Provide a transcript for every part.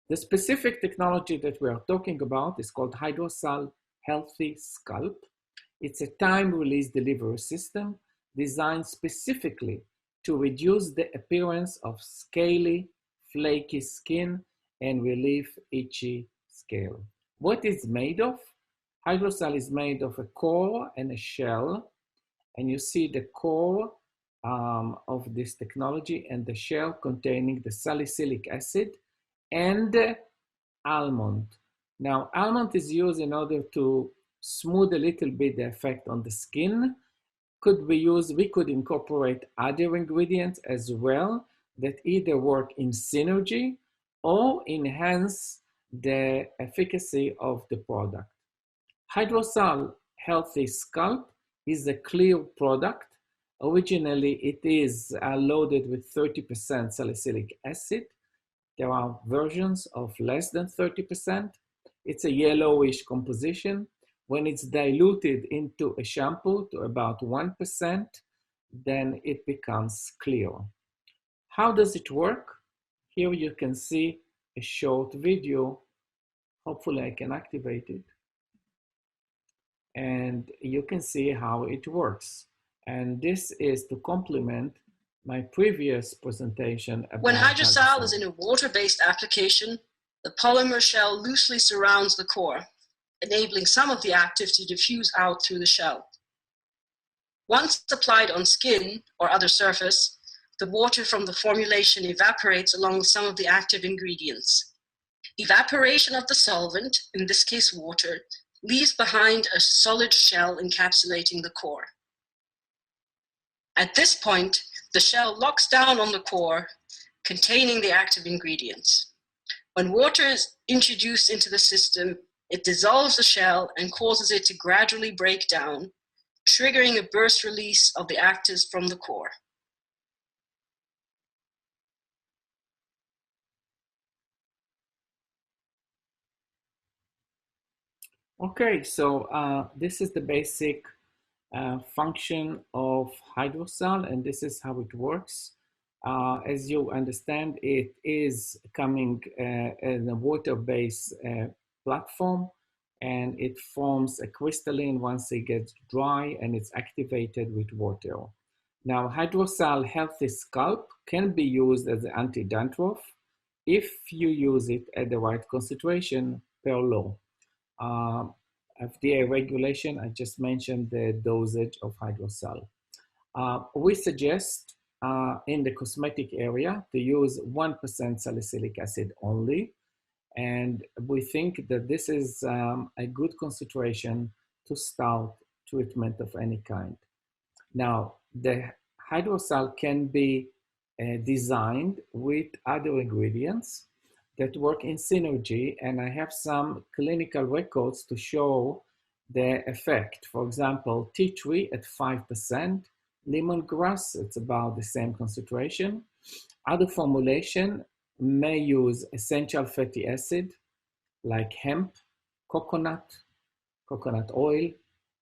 The specific technology that we are talking about is called HydroSal Healthy Scalp. It's a time-release delivery system designed specifically to reduce the appearance of scaly, flaky skin and relieve itchy scale. What is made of? HydroSal is made of a core and a shell, and you see the core of this technology and the shell containing the salicylic acid and almond. Now, almond is used in order to smooth a little bit the effect on the skin. We could incorporate other ingredients as well that either work in synergy or enhance the efficacy of the product. HydroSal Healthy Scalp is a clear product. Originally, it is loaded with 30% salicylic acid. There are versions of less than 30%. It's a yellowish composition. When it's diluted into a shampoo to about 1%, then it becomes clear. How does it work? Here you can see a short video. Hopefully I can activate it. And you can see how it works. And this is to complement my previous presentation about when HydroSal is in a water-based application, the polymer shell loosely surrounds the core, enabling some of the active to diffuse out through the shell. Once applied on skin or other surface, the water from the formulation evaporates along with some of the active ingredients. Evaporation of the solvent, in this case water, leaves behind a solid shell encapsulating the core. At this point, the shell locks down on the core containing the active ingredients. When water is introduced into the system, it dissolves the shell and causes it to gradually break down, triggering a burst release of the actives from the core. Okay, so this is the basic function of HydroSal, and this is how it works. As you understand, it is coming in a water-based platform, and it forms a crystalline once it gets dry and it's activated with water. Now, HydroSal Healthy Scalp can be used as an anti-dandruff if you use it at the right concentration per law. FDA regulation, I just mentioned the dosage of HydroSal. We suggest in the cosmetic area to use 1% salicylic acid only. And we think that this is a good concentration to start treatment of any kind. Now, the HydroSal can be designed with other ingredients that work in synergy, and I have some clinical records to show the effect. For example, tea tree at 5%, lemongrass, it's about the same concentration. Other formulation may use essential fatty acid like hemp, coconut oil,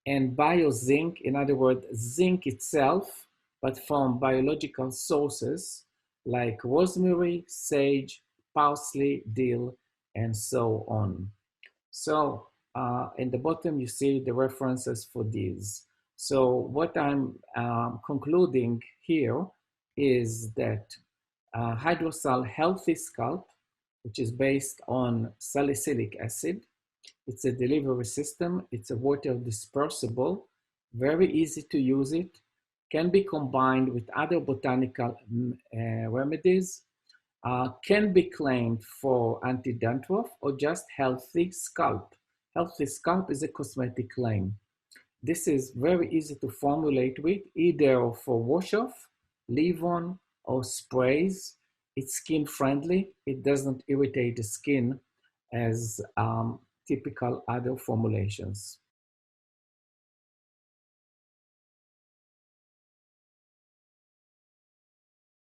and biozinc, in other words, zinc itself, but from biological sources like rosemary, sage, parsley, dill, and so on. So in the bottom, you see the references for these. So what I'm concluding here is that HydroSal Healthy Scalp, which is based on salicylic acid, it's a delivery system, it's a water dispersible, very easy to use it, can be combined with other botanical remedies, can be claimed for anti-dandruff or just healthy scalp. Healthy scalp is a cosmetic claim. This is very easy to formulate with, either for wash-off, leave-on, or sprays. It's skin friendly. It doesn't irritate the skin as typical other formulations.